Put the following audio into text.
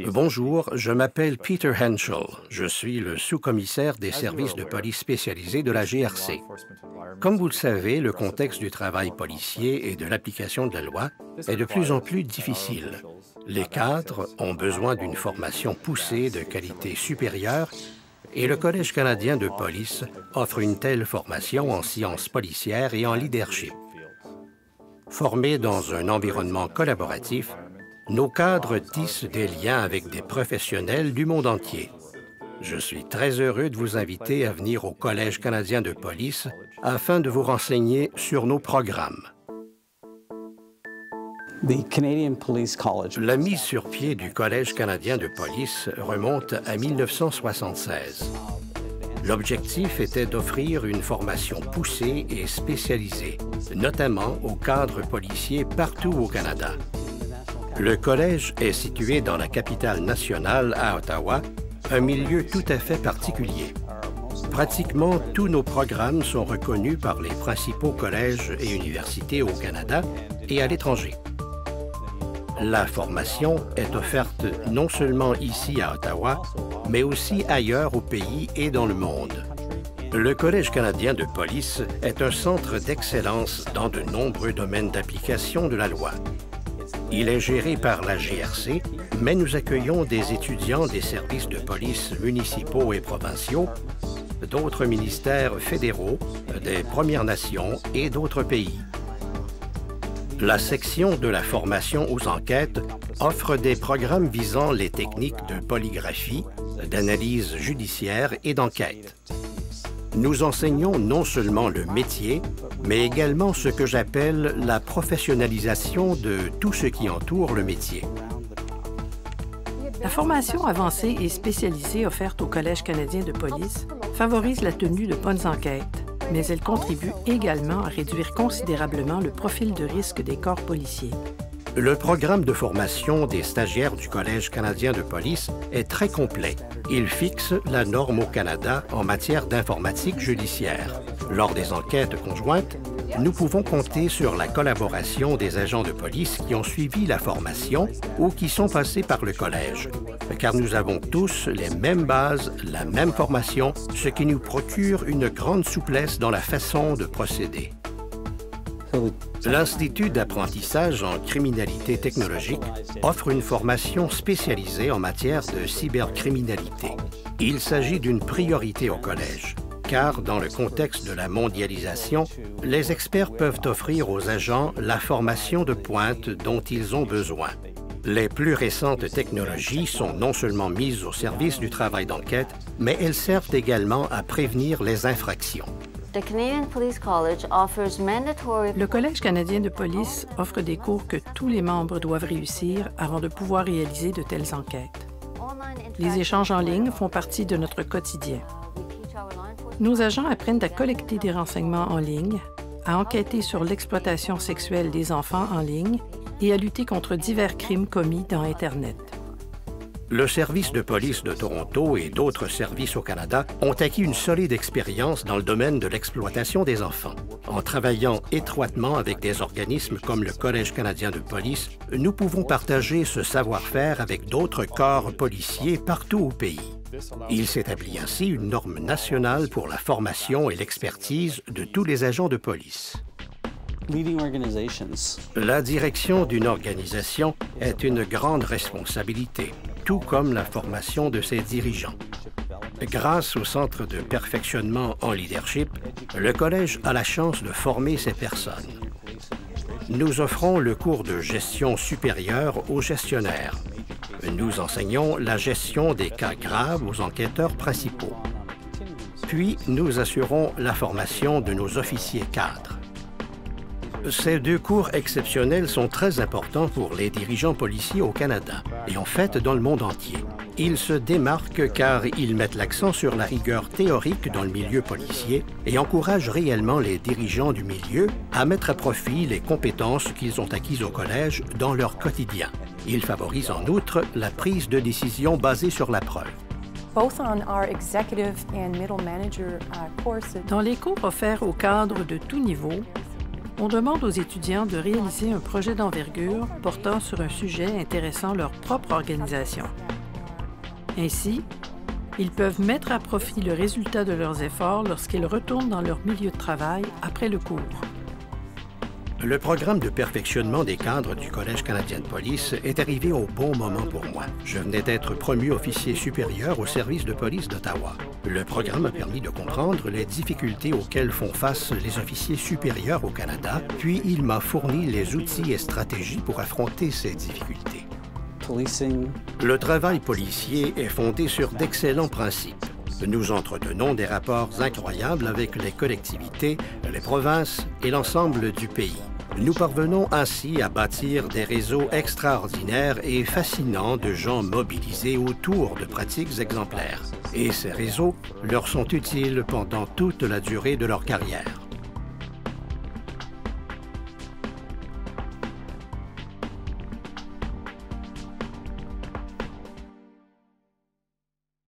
Bonjour, je m'appelle Peter Henschel. Je suis le sous-commissaire des services de police spécialisés de la GRC. Comme vous le savez, le contexte du travail policier et de l'application de la loi est de plus en plus difficile. Les cadres ont besoin d'une formation poussée de qualité supérieure et le Collège canadien de police offre une telle formation en sciences policières et en leadership. Formés dans un environnement collaboratif, nos cadres tissent des liens avec des professionnels du monde entier. Je suis très heureux de vous inviter à venir au Collège canadien de police afin de vous renseigner sur nos programmes. La mise sur pied du Collège canadien de police remonte à 1976. L'objectif était d'offrir une formation poussée et spécialisée, notamment aux cadres policiers partout au Canada. Le collège est situé dans la capitale nationale, à Ottawa, un milieu tout à fait particulier. Pratiquement tous nos programmes sont reconnus par les principaux collèges et universités au Canada et à l'étranger. La formation est offerte non seulement ici à Ottawa, mais aussi ailleurs au pays et dans le monde. Le Collège canadien de police est un centre d'excellence dans de nombreux domaines d'application de la loi. Il est géré par la GRC, mais nous accueillons des étudiants des services de police municipaux et provinciaux, d'autres ministères fédéraux, des Premières Nations et d'autres pays. La section de la formation aux enquêtes offre des programmes visant les techniques de polygraphie, d'analyse judiciaire et d'enquête. Nous enseignons non seulement le métier, mais également ce que j'appelle la professionnalisation de tout ce qui entoure le métier. La formation avancée et spécialisée offerte au Collège canadien de police favorise la tenue de bonnes enquêtes, mais elle contribue également à réduire considérablement le profil de risque des corps policiers. Le programme de formation des stagiaires du Collège canadien de police est très complet. Il fixe la norme au Canada en matière d'informatique judiciaire. Lors des enquêtes conjointes, nous pouvons compter sur la collaboration des agents de police qui ont suivi la formation ou qui sont passés par le Collège, car nous avons tous les mêmes bases, la même formation, ce qui nous procure une grande souplesse dans la façon de procéder. L'Institut d'apprentissage en criminalité technologique offre une formation spécialisée en matière de cybercriminalité. Il s'agit d'une priorité au collège, car dans le contexte de la mondialisation, les experts peuvent offrir aux agents la formation de pointe dont ils ont besoin. Les plus récentes technologies sont non seulement mises au service du travail d'enquête, mais elles servent également à prévenir les infractions. Le Collège canadien de police offre des cours que tous les membres doivent réussir avant de pouvoir réaliser de telles enquêtes. Les échanges en ligne font partie de notre quotidien. Nos agents apprennent à collecter des renseignements en ligne, à enquêter sur l'exploitation sexuelle des enfants en ligne et à lutter contre divers crimes commis dans Internet. Le service de police de Toronto et d'autres services au Canada ont acquis une solide expérience dans le domaine de l'exploitation des enfants. En travaillant étroitement avec des organismes comme le Collège canadien de police, nous pouvons partager ce savoir-faire avec d'autres corps policiers partout au pays. Il s'établit ainsi une norme nationale pour la formation et l'expertise de tous les agents de police. La direction d'une organisation est une grande responsabilité, tout comme la formation de ses dirigeants. Grâce au Centre de perfectionnement en leadership, le Collège a la chance de former ces personnes. Nous offrons le cours de gestion supérieure aux gestionnaires. Nous enseignons la gestion des cas graves aux enquêteurs principaux. Puis, nous assurons la formation de nos officiers cadres. Ces deux cours exceptionnels sont très importants pour les dirigeants policiers au Canada et en fait dans le monde entier. Ils se démarquent car ils mettent l'accent sur la rigueur théorique dans le milieu policier et encouragent réellement les dirigeants du milieu à mettre à profit les compétences qu'ils ont acquises au collège dans leur quotidien. Ils favorisent en outre la prise de décision basée sur la preuve. Dans les cours offerts aux cadres de tout niveau, On demande aux étudiants de réaliser un projet d'envergure portant sur un sujet intéressant leur propre organisation. Ainsi, ils peuvent mettre à profit le résultat de leurs efforts lorsqu'ils retournent dans leur milieu de travail après le cours. Le programme de perfectionnement des cadres du Collège canadien de police est arrivé au bon moment pour moi. Je venais d'être promu officier supérieur au service de police d'Ottawa. Le programme a permis de comprendre les difficultés auxquelles font face les officiers supérieurs au Canada, puis il m'a fourni les outils et stratégies pour affronter ces difficultés. Le travail policier est fondé sur d'excellents principes. Nous entretenons des rapports incroyables avec les collectivités, les provinces et l'ensemble du pays. Nous parvenons ainsi à bâtir des réseaux extraordinaires et fascinants de gens mobilisés autour de pratiques exemplaires. Et ces réseaux leur sont utiles pendant toute la durée de leur carrière.